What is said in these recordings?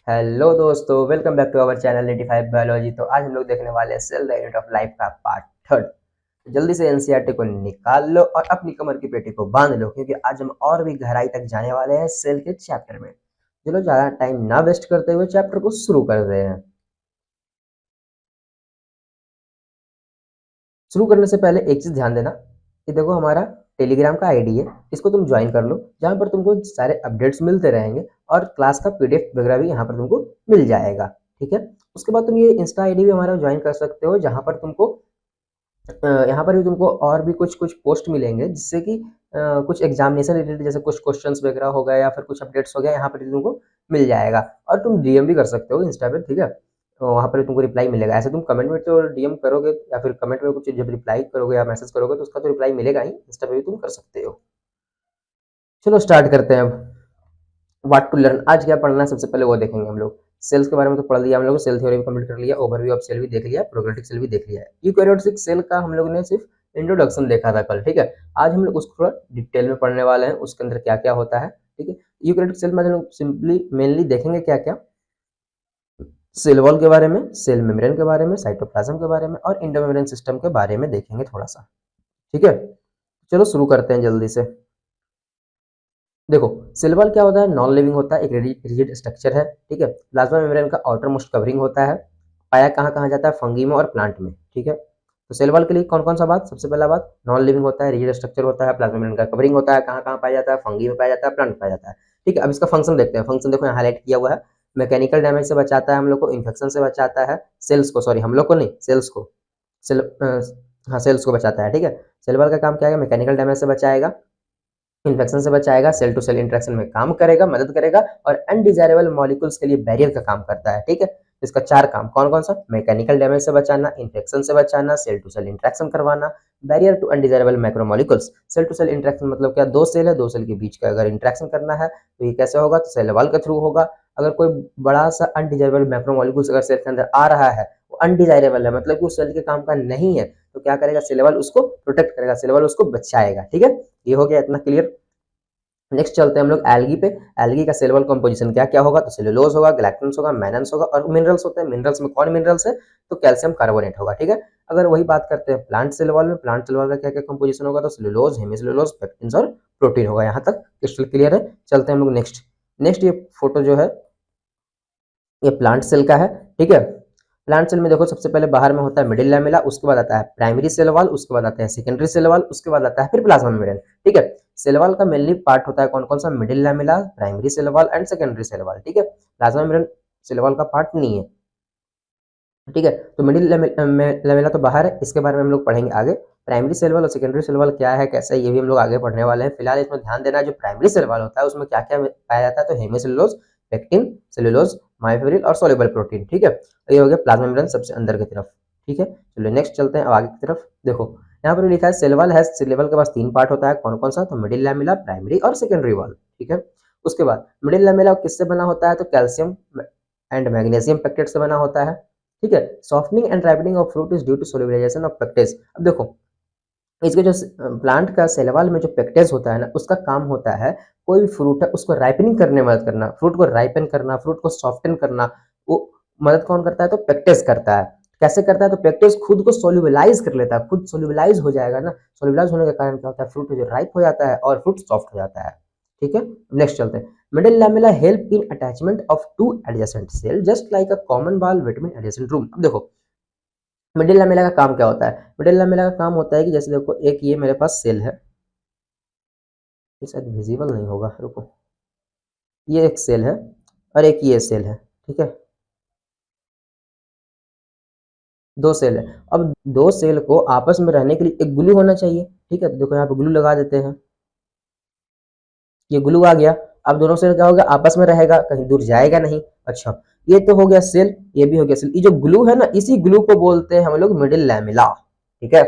Hello दोस्तों, welcome back to our channel 85 biology. तो आज हम लोग देखने वाले हैं cell the unit of life का पार्ट थर्ड। जल्दी से एनसीईआरटी को निकाल लो और अपनी कमर की पेटी को बांध लो, क्योंकि आज हम और भी गहराई तक जाने वाले हैं सेल के चैप्टर में। चलो ज्यादा टाइम ना वेस्ट करते हुए चैप्टर को शुरू कर रहे हैं। शुरू करने से पहले एक चीज ध्यान देना कि देखो, हमारा टेलीग्राम का आईडी है, इसको तुम ज्वाइन कर लो, जहाँ पर तुमको सारे अपडेट्स मिलते रहेंगे और क्लास का पीडीएफ वगैरह भी यहाँ पर तुमको मिल जाएगा। ठीक है। उसके बाद तुम ये इंस्टा आईडी भी हमारा ज्वाइन कर सकते हो, जहाँ पर तुमको यहाँ पर भी तुमको और भी कुछ कुछ पोस्ट मिलेंगे, जिससे कि कुछ एग्जामिनेशन रिलेटेड, जैसे कुछ क्वेश्चंस वगैरह हो गए या फिर कुछ अपडेट्स हो गया, यहाँ पर भी तुमको मिल जाएगा। और तुम डीएम भी कर सकते हो इंस्टा पे। ठीक है। तो वहाँ पर भी तुमको रिप्लाई मिलेगा। ऐसे तुम कमेंट में तो डीएम करोगे या फिर कमेंट में कुछ जब रिप्लाई करोगे या मैसेज करोगे तो उसका तो रिप्लाई मिलेगा ही। इंस्टा पे भी तुम कर सकते हो। चलो स्टार्ट करते हैं अब। व्हाट टू लर्न, आज क्या पढ़ना है सबसे पहले वो देखेंगे हम लोग। सेल्स के बारे में तो पढ़ लिया हम लोग, सेल थ्योरी भी कंप्लीट कर लिया, ओवरव्यू ऑफ सेल भी देख लिया, प्रोकैरियोटिक सेल भी देख लिया है। यूकैरियोटिक सेल का हम लोग ने सिर्फ इंट्रोडक्शन देखा था कल। ठीक है। आज हम लोग उसको थोड़ा डिटेल में पढ़ने वाले हैं, उसके अंदर क्या क्या होता है। ठीक है। यूकैरियोटिक सेल में हम लोग सिंपली मेनली देखेंगे क्या क्या, सेल वॉल के बारे में, सेल मेम्ब्रेन के बारे में, साइटोप्लाज्म के बारे में और एंडोमेम्ब्रेन सिस्टम के बारे में देखेंगे थोड़ा सा। ठीक है। चलो शुरू करते हैं जल्दी से। देखो, सेल वॉल क्या होता है? नॉन लिविंग होता है, एक रिजिड स्ट्रक्चर है। ठीक है। प्लाज्मा मेम्ब्रेन का आउटर मोस्ट कवरिंग होता है। पाया कहाँ कहाँ जाता है? फंगी में और प्लांट में। ठीक है। तो सेल वॉल के लिए कौन कौन सा बात? सबसे पहला बात, नॉन लिविंग होता है, रिजिड स्ट्रक्चर होता है, प्लाज्मा मेम्ब्रेन का कवरिंग होता है, कहाँ कहाँ पाया जाता है? फंगी में पाया जाता है, प्लांट में पाया जाता है। ठीक है। अब इसका फंक्शन देखते हैं। फंक्शन देखो यहाँ हाईलाइट किया हुआ है। मैकेनिकल डैमेज से बचाता है हम लोग को, इन्फेक्शन से बचाता है सेल्स को, सॉरी हम लोग को नहीं, सेल्स को, सेल हाँ सेल्स को बचाता है। ठीक है। सेल वॉल का काम क्या है? मैकेनिकल डैमेज से बचाएगा, इन्फेक्शन से बचाएगा, सेल टू सेल इंटरेक्शन में काम करेगा, मदद करेगा और अनडिजायरेबल मॉलिक्यूल्स के लिए बैरियर का काम करता है। ठीक है। इसका चार काम कौन कौन सा? मैकेनिकल डैमेज से बचाना, इन्फेक्शन से बचाना, सेल टू सेल इंटरेक्शन करवाना, barrier to undesirable macromolecules. Cell to cell interaction मतलब क्या? दो सेल है, दो सेल के बीच का अगर इंटरेक्शन करना है तो ये कैसे होगा? तो सेल वॉल के थ्रू होगा। अगर कोई बड़ा सा अनडिजायरेबल मैक्रोमोलिक्यूल्स अगर सेल के अंदर आ रहा है, वो अनडिजायरेबल है, मतलब कि उस सेल के काम का नहीं है, तो क्या करेगा? सेल वॉल उसको प्रोटेक्ट करेगा, सेल वॉल उसको बचाएगा। ठीक है। ये हो गया इतना क्लियर। नेक्स्ट चलते हैं हम लोग एल्गी पे। एल्गी का सेल वॉल कंपोजिशन क्या क्या होगा? तो सेलुलोज होगा, गैलेक्टन्स होगा, मैनन्स होगा और मिनरल्स होते हैं। मिनरल्स में कौन मिनरल्स है? तो कैल्शियम कार्बोनेट होगा। ठीक है। अगर वही बात करते हैं प्लांट सेल वॉल में, प्लांट सेल वॉल का क्या क्या कंपोजिशन होगा? तो सेलुलोज, हेमिसेलुलोज, पेक्टिन्स और प्रोटीन होगा। यहाँ तक क्रिस्टल क्लियर है। चलते हैं हम लोग नेक्स्ट। नेक्स्ट ये फोटो जो है ये प्लांट सेल का है। ठीक है। प्लांट सेल में देखो, सबसे पहले बाहर में होता है मिडिल लैमेला, उसके बाद आता है प्राइमरी सेल वॉल, उसके बाद आता है सेकेंडरी सेल वॉल, उसके बाद आता है फिर प्लाज्मा मेम्ब्रेन। ठीक है। सेल वॉल का मेनली पार्ट होता है कौन कौन सा? Middle lamella, primary cell wall and secondary cell wall. ठीक है। प्लाज्मा मेम्ब्रेन सेल वॉल का पार्ट नहीं है। ठीक है। तो मिडिल लैमेला तो बाहर है, इसके बारे में हम लोग पढ़ेंगे आगे। प्राइमरी सेल वॉल और सेकेंडरी सेल वॉल क्या है, कैसा है, ये भी हम लोग आगे पढ़ने वाले हैं। फिलहाल इसमें ध्यान देना, जो प्राइमरी सेल वॉल होता है उसमें क्या क्या पाया जाता है? तो हेमिसेलुलोज, पेक्टिन, सेलुलोज, मायोफिब्रिल और सोल्यूबल प्रोटीन। ठीक है। तो ये हो गया प्लाज्मा मेम्ब्रेन सबसे अंदर की तरफ। ठीक है। चलिए नेक्स्ट चलते हैं अब आगे की तरफ। देखो यहाँ पर लिखा है सेल वॉल है, सेल वॉल के पास तीन पार्ट होता है, कौन कौन सा? तो मिडिल लैमेला, प्राइमरी और सेकेंडरी वॉल। ठीक है। उसके बाद मिडिल लैमेला किससे बना होता है? तो कैल्शियम एंड मैग्नीशियम पेक्टेट से बना होता है। ठीक है। Softening and ripening of fruit is due to solubilization of pectase. अब देखो, इसके जो प्लांट का सेल वॉल में जो पेक्टेज होता है ना, उसका काम होता है कोई भी फ्रूट है उसको राइपनिंग करने में मदद करना, फ्रूट को राइपन करना, फ्रूट को सॉफ्टन करना। वो मदद कौन करता है? तो पेक्टेज करता है। कैसे करता है? तो पेक्टेज खुद को सोल्यूबलाइज कर लेता है, खुद सोल्यूबलाइज हो जाएगा ना। सोल्यूबलाइज होने के कारण क्या होता है? फ्रूट जो राइप हो जाता है और फ्रूट सॉफ्ट हो जाता है। ठीक है। नेक्स्ट चलते हैं। Middle lamella help in attachment of two adjacent cell just like a common wall between adjacent room. अब देखो, मिडिल लैमेला का काम क्या होता है? मिडिल लैमेला का काम होता है कि जैसे देखो, एक ये मेरे पास सेल है, ये शायद विजिबल नहीं होगा, रुको, ये एक सेल है और एक ये सेल है। ठीक है। दो सेल है। अब दो सेल को आपस में रहने के लिए एक ग्लू होना चाहिए। ठीक है। तो देखो यहाँ पे ग्लू लगा देते हैं, ये ग्लू आ गया। अब दोनों सेल क्या होगा? आपस में रहेगा, कहीं दूर जाएगा नहीं। अच्छा, ये तो हो गया सेल, ये भी हो गया सेल। ये जो ग्लू है ना, इसी ग्लू को बोलते हैं हम लोग मिडिल लैमेला। ठीक है।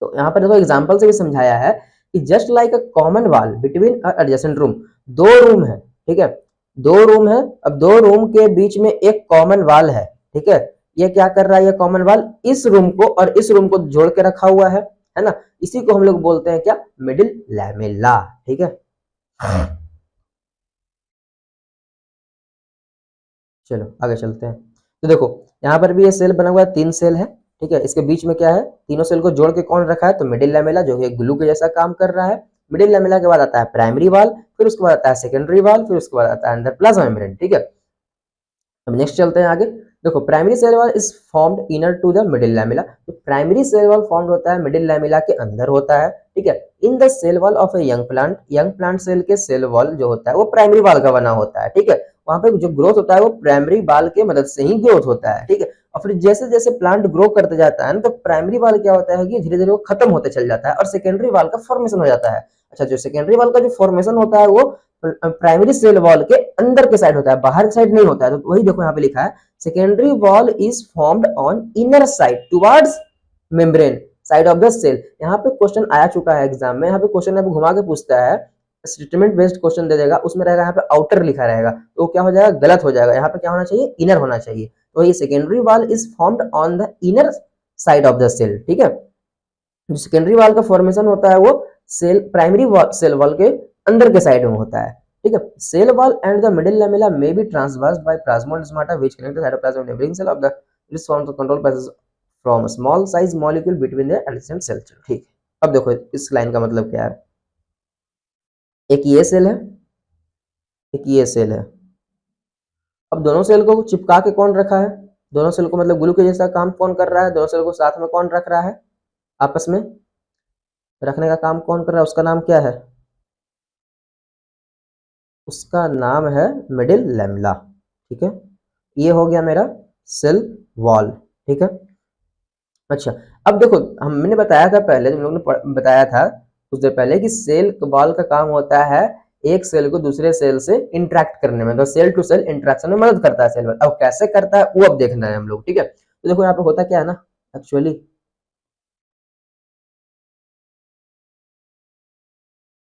तो यहाँ पर देखो एग्जाम्पल से भी समझाया है कि just like a common wall between adjacent room, दो रूम है। ठीक है। दो रूम है, अब दो रूम के बीच में एक कॉमन वॉल है। ठीक है। ये क्या कर रहा है? ये कॉमन वॉल इस रूम को और इस रूम को जोड़ के रखा हुआ है ना। इसी को हम लोग बोलते हैं क्या? Middle lamella. ठीक है। चलो आगे चलते हैं। तो देखो यहाँ पर भी ये सेल बना हुआ है, 3 सेल है, ठीक है। इसके बीच में क्या है, तीनों सेल को जोड़ के कौन रखा है, तो मिडिल लैमेला जो कि ग्लू के जैसा काम कर रहा है। मिडिल लैमेला के बाद आता है प्राइमरी वाल, फिर उसके बाद आता है सेकेंडरी वाल, फिर उसके बाद आता है अंदर प्लाज्मा मेम्ब्रेन, ठीक है। अब नेक्स्ट चलते हैं आगे। देखो primary cell wall is formed inner to the middle lamella. तो प्राइमरी सेल वॉल फॉर्म्ड होता है मिडिल लैमेला के अंदर होता है, ठीक है। In the cell wall of a young plant cell के सेल वॉल जो होता है वो प्राइमरी वाल का बना होता है, ठीक है। वहां पे जो ग्रोथ होता है वो प्राइमरी वाल के मदद से ही ग्रोथ होता है, ठीक है। और फिर जैसे जैसे प्लांट ग्रो करते जाता है ना, तो प्राइमरी वाल क्या होता है कि धीरे धीरे वो खत्म होते चल जाता है और सेकेंडरी वाल का फॉर्मेशन हो जाता है। अच्छा, जो सेकेंडरी वाल का जो फॉर्मेशन होता है वो प्राइमरी सेल वॉल के अंदर के साइड होता है, बाहर के साइड नहीं होता है। तो वही देखो यहाँ पे लिखा है secondary wall is formed on inner side towards membrane side of the cell। यहाँ पे क्वेश्चन आया चुका है एग्जाम में, यहाँ पे क्वेश्चन आपको घुमा के पूछता है, स्टेटमेंट बेस्ड क्वेश्चन दे देगा, उसमें रहेगा यहाँ पे आउटर लिखा रहेगा, तो क्या हो जाएगा, गलत हो जाएगा। यहाँ पे क्या होना चाहिए, इनर होना चाहिए। तो ये secondary wall is formed on the inner side of the cell, ठीक है। जो सेकेंडरी वॉल का फॉर्मेशन होता है वो सेल प्राइमरी सेल वॉल के अंदर के साइड में होता है, ठीक है। Cell wall and the middle lamella may be transversed by plasmodesmata which connect the cytoplasm of neighbouring cell of the this form to control passage from a small size molecule between the adjacent cell, ठीक है। अब देखो इस line का मतलब क्या है, एक ये सेल है, एक ये सेल है। अब दोनों सेल को चिपका के कौन रखा है, दोनों सेल को मतलब ग्लू के जैसा काम कौन कर रहा है, दोनों सेल को साथ में कौन रख रहा है, आपस में रखने का काम कौन कर रहा है, उसका नाम क्या है, उसका नाम है मिडिल लैमेला, ठीक है। ये हो गया मेरा सेल वॉल, ठीक है। अच्छा, अब देखो हमने बताया था पहले, तुम लोगों ने बताया था कुछ देर पहले कि सेल वॉल का काम होता है एक सेल को दूसरे सेल से इंटरेक्ट करने में, तो सेल टू सेल इंटरेक्शन में मदद करता है सेल वॉल। अब कैसे करता है वो अब देखना है हम लोग, ठीक है। तो देखो यहाँ पे होता क्या है ना, एक्चुअली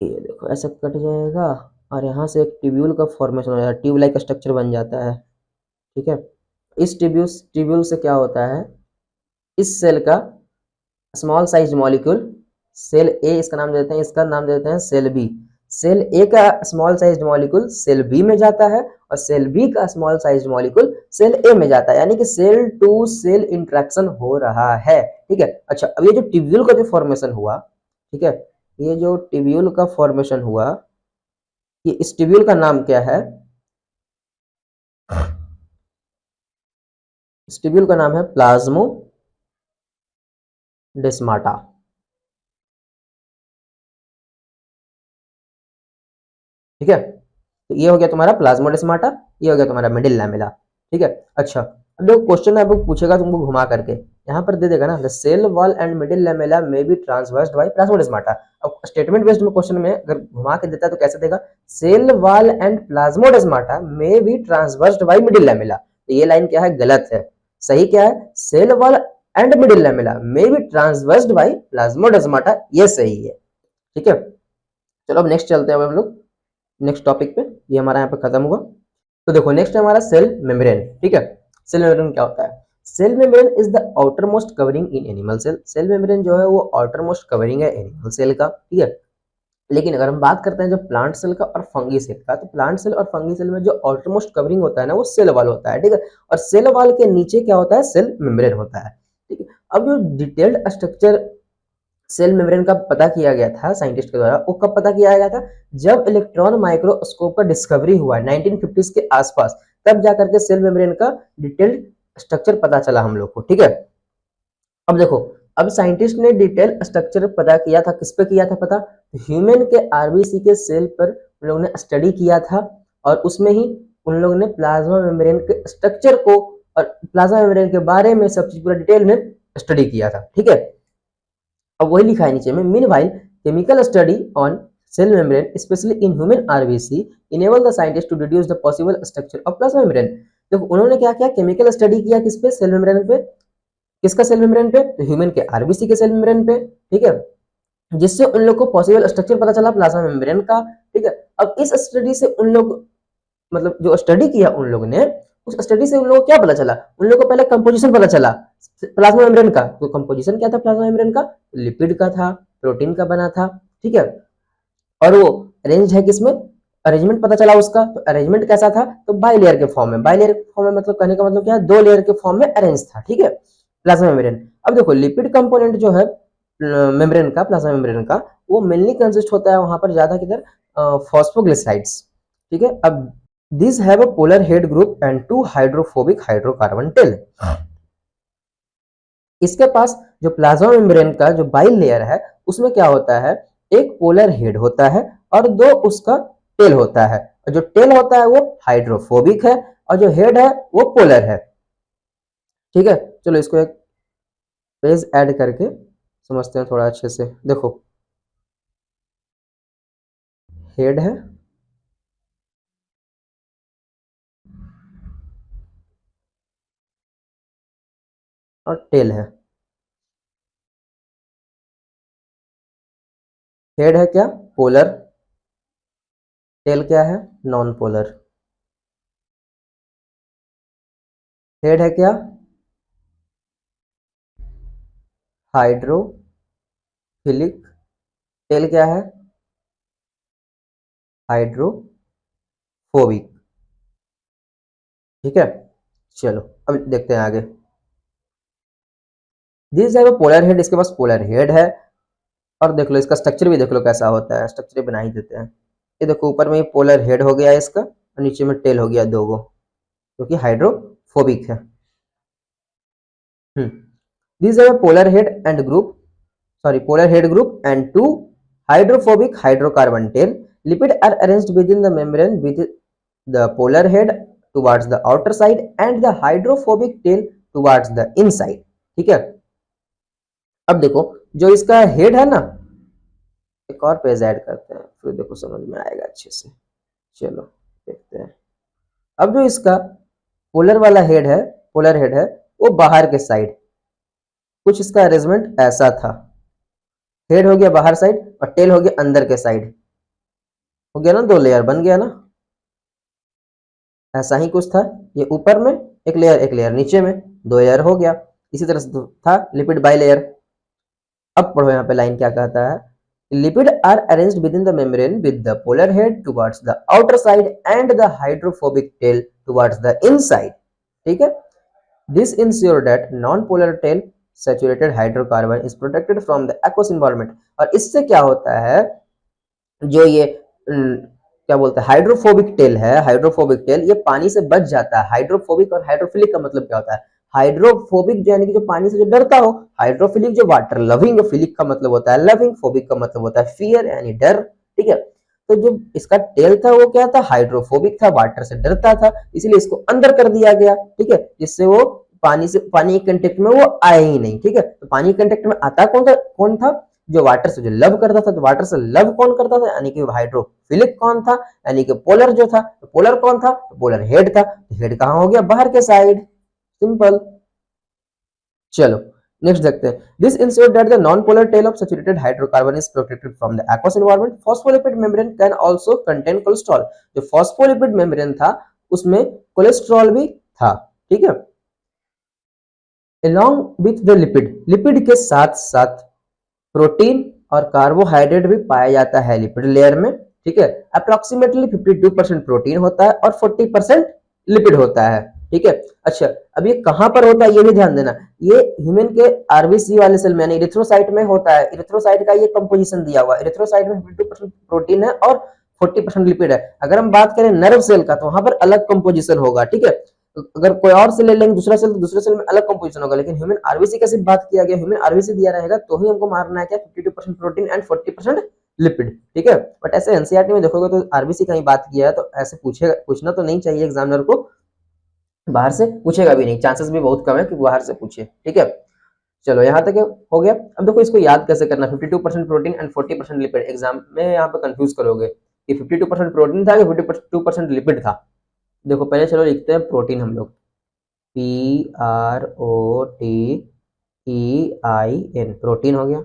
ये देखो ऐसा कट जाएगा और यहाँ से एक ट्यूब्यूल का फॉर्मेशन हो जाता है, ट्यूब लाइक स्ट्रक्चर बन जाता है, ठीक है। इस ट्यूब्यूल से क्या होता है, इस सेल का स्मॉल साइज मॉलिक्यूल सेल ए इसका नाम देते हैं, इसका नाम देते हैं सेल बी। सेल ए का small size molecule cell B में जाता है और सेल बी का small size molecule cell A में जाता है, यानी कि सेल टू सेल इंटरेक्शन हो रहा है, ठीक है। अच्छा, अब ये जो ट्यूब्यूल का जो फॉर्मेशन हुआ, ठीक है, ये जो ट्यूब्यूल का फॉर्मेशन हुआ, ये इस ट्यूब्यूल का नाम क्या है, इस ट्यूब्यूल का नाम है प्लाज्मोडेस्माटा, ठीक है। तो ये हो गया तुम्हारा प्लाज्मोडेस्माटा, ये हो गया तुम्हारा मिडिल लैमेला, ठीक है। अच्छा, अब देखो क्वेश्चन अब पूछेगा तुमको घुमा करके, यहाँ पर दे देगा ना the cell wall and middle lamella may be transversed by plasmodesmata. अब स्टेटमेंट बेस्ड में क्वेश्चन में अगर घुमा के देता है तो कैसे देगा, cell wall and plasmodesmata may be transversed by middle lamella. तो ये लाइन क्या है, गलत है। सही क्या है, cell wall and middle lamella may be transversed by plasmodesmata, ये सही है, ठीक है। चलो अब नेक्स्ट चलते हैं हम लोग नेक्स्ट टॉपिक पे, ये हमारा यहाँ पे खत्म हुआ। तो देखो नेक्स्ट है हमारा सेल मेम्ब्रेन, ठीक है। सेल मेम्ब्रेन क्या होता है, cell membrane is the outermost covering in animal cell. Cell membrane जो है वो आउटर मोस्ट कवरिंग है एनिमल सेल का, ठीक है। लेकिन अगर हम बात करते हैं जो प्लांट सेल का और फंगी सेल का, तो प्लांट सेल और फंगी सेल में जो आउटर मोस्ट कवरिंग होता है ना वो सेल वॉल होता है, ठीक है। और सेल वॉल के नीचे क्या होता है, सेल मेम्ब्रेन होता है, ठीक है। अब जो डिटेल्ड स्ट्रक्चर सेल मेम्ब्रेन का पता किया गया था साइंटिस्ट के द्वारा, वो कब पता किया गया था, जब इलेक्ट्रॉन माइक्रोस्कोप का डिस्कवरी हुआ 1950s के आसपास, तब जाकर के सेल मेम्ब्रेन का डिटेल्ड स्ट्रक्चर पता चला हम लोग को, ठीक है। अब देखो, अब साइंटिस्ट ने डिटेल स्ट्रक्चर पता किया था, किस पे किया था पता, ह्यूमन के आरबीसी के सेल पर उन लोगों ने स्टडी किया था और उसमें ही उन लोगों ने प्लाज्मा मेम्ब्रेन के स्ट्रक्चर को और प्लाज्मा मेम्ब्रेन के बारे में सब चीज पूरा डिटेल में स्टडी किया था, ठीक है। अब वही लिखा है नीचे में, meanwhile chemical study on cell membrane specially in human RBC enable the scientist to deduce the possible structure of plasma membrane. देखो उन्होंने क्या किया, केमिकल स्टडी किया किस पे, सेल मेम्ब्रेन पे। किसका सेल मेम्ब्रेन पे, तो ह्यूमन के आरबीसी के सेल मेम्ब्रेन पे, ठीक है। जिससे उन लोग को पॉसिबल स्ट्रक्चर पता चला प्लाज्मा मेम्ब्रेन का, ठीक है। अब इस स्टडी से उन लोग मतलब जो स्टडी किया उन लोगों ने, उस स्टडी से उन लोगों को क्या पता चला, उन लोगों को पहले कंपोजिशन पता चला प्लाज्मा मेम्ब्रेन का। तो कंपोजिशन क्या था प्लाज्मा मेम्ब्रेन का, लिपिड का था, प्रोटीन का बना था, ठीक है। और वो अरेंज है किसमें, अरेंजमेंट पता चला उसका, तो अरेंजमेंट कैसा था, तो बाई लेयर के फॉर्म में, बाई लेयर के फॉर्म में मतलब कहने का मतलब क्या है, दो लेयर के फॉर्म में अरेंज था, ठीक है, प्लाज्मा मेम्ब्रेन। अब देखो लिपिड कंपोनेंट जो है मेम्ब्रेन का, प्लाज्मा मेम्ब्रेन का, वो मेनली कंसिस्ट होता है वहां पर ज्यादा किधर, फॉस्फोग्लिसराइड्स, ठीक है। अब this have a polar head group and two hydrophobic hydrocarbon tail. इसके पास जो प्लाज्मा मेम्ब्रेन का जो बाइल लेयर है उसमें क्या होता है, एक पोलर हेड होता है और दो उसका टेल होता है, और जो टेल होता है वो हाइड्रोफोबिक है और जो हेड है वो पोलर है, ठीक है। चलो इसको एक पेज ऐड करके समझते हैं थोड़ा अच्छे से। देखो हेड है और टेल है। हेड है क्या, पोलर, टेल क्या है, नॉन पोलर। हेड है क्या, हाइड्रोफिलिक, टेल क्या है, हाइड्रोफोबिक, ठीक है। चलो अब देखते हैं आगे। दिस है वो पोलर हेड, इसके पास पोलर हेड है, और देख लो इसका स्ट्रक्चर भी देख लो कैसा होता है, स्ट्रक्चर बना ही देते हैं। ये देखो ऊपर में ये पोलर हेड हो गया इसका, और नीचे में टेल हो गया दो गो, जो कि हाइड्रोफोबिक है। दिस है polar head and group, sorry, polar head group and two hydrophobic hydrocarbon tail. Lipid are arranged within the membrane with the polar head towards the outer side and the hydrophobic tail towards the inside, ठीक है। अब देखो जो इसका head है ना, एक और पेज ऐड करते हैं फिर देखो समझ में आएगा अच्छे से। चलो देखते हैं। अब जो इसका पोलर वाला हेड है, पोलर हेड है, वो बाहर के साइड, कुछ इसका अरेंजमेंट ऐसा था, हेड हो गया बाहर साइड और टेल हो गया अंदर के साइड, हो गया ना, दो लेयर बन गया ना, ऐसा ही कुछ था। ये ऊपर में एक लेयर नीचे में, दो लेयर हो गया। इसी तरह से था लिपिड बाई लेयर। अब पढ़ो यहाँ पे लाइन क्या कहता है, lipid are arranged within the membrane with the polar head towards the outer side and the hydrophobic tail towards the inside, ठीक है। This ensure that non polar tail saturated hydrocarbon is protected from the aqueous environment. और इससे क्या होता है, जो ये क्या बोलते हैं हाइड्रोफोबिक टेल है, हाइड्रोफोबिक टेल ये पानी से बच जाता है। हाइड्रोफोबिक और हाइड्रोफिलिक का मतलब क्या होता है, हाइड्रोफोबिक जो यानी कि जो पानी से जो डरता हो, हाइड्रोफिलिक जो वाटर लविंग, फिलिक का मतलब होता है लविंग, फोबिक का मतलब होता है फियर यानी डर, ठीक है। तो जो इसका टेल था वो क्या था, हाइड्रोफोबिक था, वाटर से डरता था, इसलिए इसको अंदर कर दिया गया, ठीक है, जिससे वो पानी से, पानी के कंटेक्ट में वो आए ही नहीं, ठीक है। तो पानी के कंटेक्ट में आता कौन था, जो वाटर से जो लव करता था। तो वाटर से लव कौन करता था, यानी कि हाइड्रोफिलिक कौन था, यानी कि पोलर जो था। तो पोलर कौन था, तो पोलर हेड था। तो हेड कहां हो गया, बाहर के साइड, सिंपल। चलो नेक्स्ट देखते हैं। This ensure that the non polar tell of saturated hydrocarbon is protected from the aqueous environment. Phospholipid membrane can also contain cholesterol. जो फॉस्फोलिपिड मेम्ब्रेन था उसमें कोलेस्ट्रॉल भी था, ठीक है। along with the लिपिड के साथ साथ प्रोटीन और कार्बोहाइड्रेट भी पाया जाता है लिपिड लेयर में, ठीक है। अप्रोक्सीमेटली 52% प्रोटीन होता है और 40% लिपिड होता है, ठीक है। अच्छा अब ये कहां पर होता है ये भी ध्यान देना, ये ह्यूमन के आरबीसी वाले सेल में यानी इरिथ्रोसाइट में होता है। इरिथ्रोसाइट का ये कंपोजिशन दिया हुआ है, इरिथ्रोसाइट में 52% प्रोटीन है और 40% लिपिड है। अगर हम बात करें नर्व सेल का तो वहां पर अलग कंपोजिशन होगा, ठीक है। अगर कोई और से ले लेंगे दूसरा सेल तो दूसरे सेल में अलग कंपोजिशन होगा, लेकिन ह्यूमन आरबीसी का सिर्फ बात किया गया, ह्यूमन आरबीसी दिया रहेगा तो ही हमको मारना है क्या, 52% प्रोटीन एंड 40% लिपिड, ठीक है। बट ऐसे एनसीईआरटी में देखोगे तो आरबीसी का ही बात किया है, तो ऐसे पूछेगा, पूछना तो नहीं चाहिए एग्जामिनर को, बाहर से पूछेगा भी नहीं, चांसेस भी बहुत कम है कि बाहर से पूछे, ठीक है। चलो यहाँ तक हो गया। अब देखो इसको याद कैसे करना, 52% प्रोटीन एंड 40% लिपिड। एग्जाम में यहाँ पे कंफ्यूज करोगे कि 52% प्रोटीन था कि 52% लिपिड था। देखो पहले चलो लिखते हैं प्रोटीन हम लोग, PROTEIN प्रोटीन हो गया।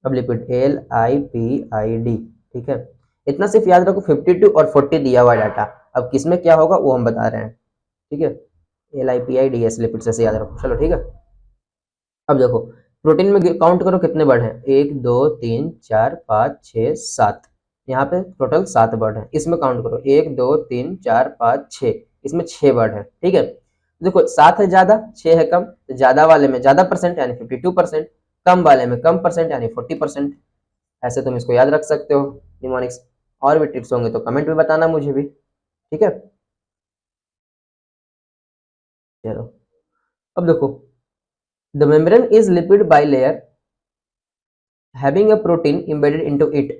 अब लिपिड LIPID, ठीक है। इतना सिर्फ याद रखो, 52 और 40 दिया हुआ डाटा, अब किसमें क्या होगा वो हम बता रहे हैं, ठीक है। LIPIDS लिपिड से याद रखो, चलो ठीक है। अब देखो प्रोटीन में काउंट करो कितने वर्ड हैं, 1 2 3 4 5 6 7, यहाँ पे टोटल 7 वर्ड है, इसमें काउंट करो 1 2 3 4 5 6, इसमें 6 वर्ड है। ठीक है, देखो 7 है ज्यादा, 6 है कम, तो ज्यादा वाले में ज्यादा परसेंट यानी 52%, कम वाले में कम परसेंट यानी 40%। ऐसे तुम इसको याद रख सकते हो निमोनिक्स। और भी टिप्स होंगे तो कमेंट में बताना मुझे भी। ठीक है, चलो अब देखो, the membrane is lipid by layer having a protein embedded into it.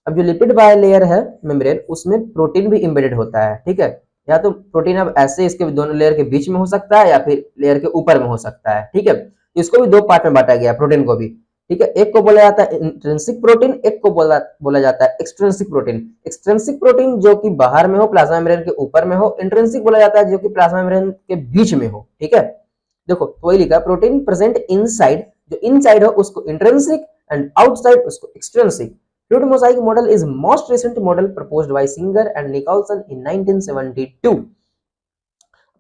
अब जो लिपिड बाय लेयर है मेम्ब्रेन, उसमें प्रोटीन भी एम्बेडेड होता है। ठीक है, या तो प्रोटीन अब ऐसे इसके दोनों लेयर के बीच में हो सकता है या फिर लेयर के ऊपर में हो सकता है। ठीक है, तो इसको भी दो पार्ट में बांटा गया है प्रोटीन को भी। ठीक है, एक को बोला जाता है इंट्रिंसिक प्रोटीन, एक को बोला जाता है एक्सट्रिंसिक प्रोटीन। एक्सट्रिंसिक प्रोटीन जो कि बाहर में हो, प्लाज्मा मेम्ब्रेन के ऊपर में हो। इंट्रिंसिक बोला जाता है जो कि प्लाज्मा मेम्ब्रेन के बीच में हो। ठीक है, देखो तो वही लिखा, प्रोटीन प्रेजेंट इनसाइड, जो इनसाइड हो उसको इंट्रिंसिक एंड आउटसाइड उसको extrinsic. Fluid mosaic model is most recent model proposed by Singer and Nicolson in 1972।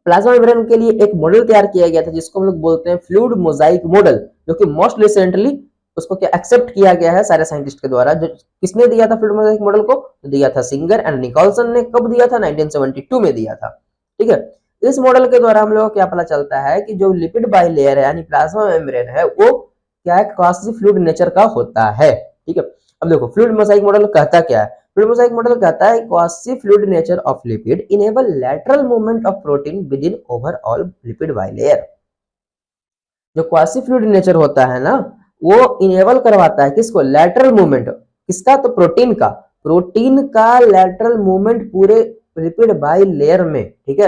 Plasma membrane के लिए एक मॉडल तैयार किया गया था जिसको हम लोग बोलते हैं फ्लूइड मोजाइक मॉडल, जो कि मोस्ट रिसेंटली उसको क्या एक्सेप्ट किया गया है सारे साइंटिस्ट के द्वारा। जो किसने दिया था फ्लूइड मोजाइक मॉडल को? तो दिया था सिंगर एंड निकोलसन ने। कब दिया था? 1972 में दिया था। ठीक है, इस मॉडल के द्वारा हम लोग को क्या पता चलता है कि जो लिपिड बाइलेयर है यानी प्लाज्मा मेम्ब्रेन है वो क्या है, क्वासी फ्लूइड नेचर का होता है। ठीक है, अब देखो फ्लूइड मोजाइक मॉडल कहता क्या है? फ्लूइड मोजाइक मॉडल कहता है quasi fluid nature of lipid enable lateral movement of protein with in overall lipid bilayer. जो क्वासी फ्लूइड नेचर होता है ना, वो इनेबल करवाता है किसको? Lateral movement. किसका? तो प्रोटीन का। प्रोटीन का लैटरल मूवमेंट पूरे लिपिड बाइलेयर में। ठीक है,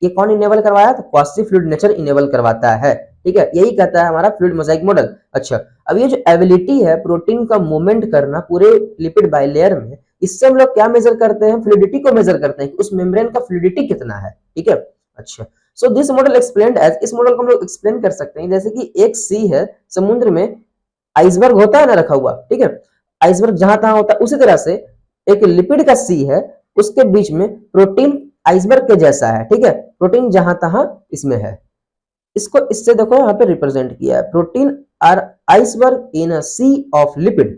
ये कौन इनेबल करवाया? तो क्वासी फ्लूइड नेचर इनेबल करवाता है। ठीक है, यही कहता है हमारा फ्लूइड मोजाइक मॉडल। अच्छा, अब ये जो एबिलिटी है प्रोटीन का मूवमेंट करना पूरे लिपिड बाइलेयर में, इससे हम लोग क्या मेजर करते हैं? फ्लूइडिटी को मेजर करते हैं कि उस मेम्ब्रेन का फ्लूइडिटी कितना है। ठीक है, अच्छा, so this model explained as, इस मॉडल को हम लोग एक्सप्लेन कर सकते हैं जैसे कि एक सी है समुद्र में, आइसबर्ग होता है ना रखा हुआ। ठीक है, आइसबर्ग जहां तहां होता है, उसी तरह से एक लिपिड का सी है, उसके बीच में प्रोटीन आइसबर्ग के जैसा है। ठीक है, प्रोटीन जहां तहां इसमें है। इसको इससे देखो यहाँ पे रिप्रेजेंट किया है, protein are iceberg in a sea of lipid.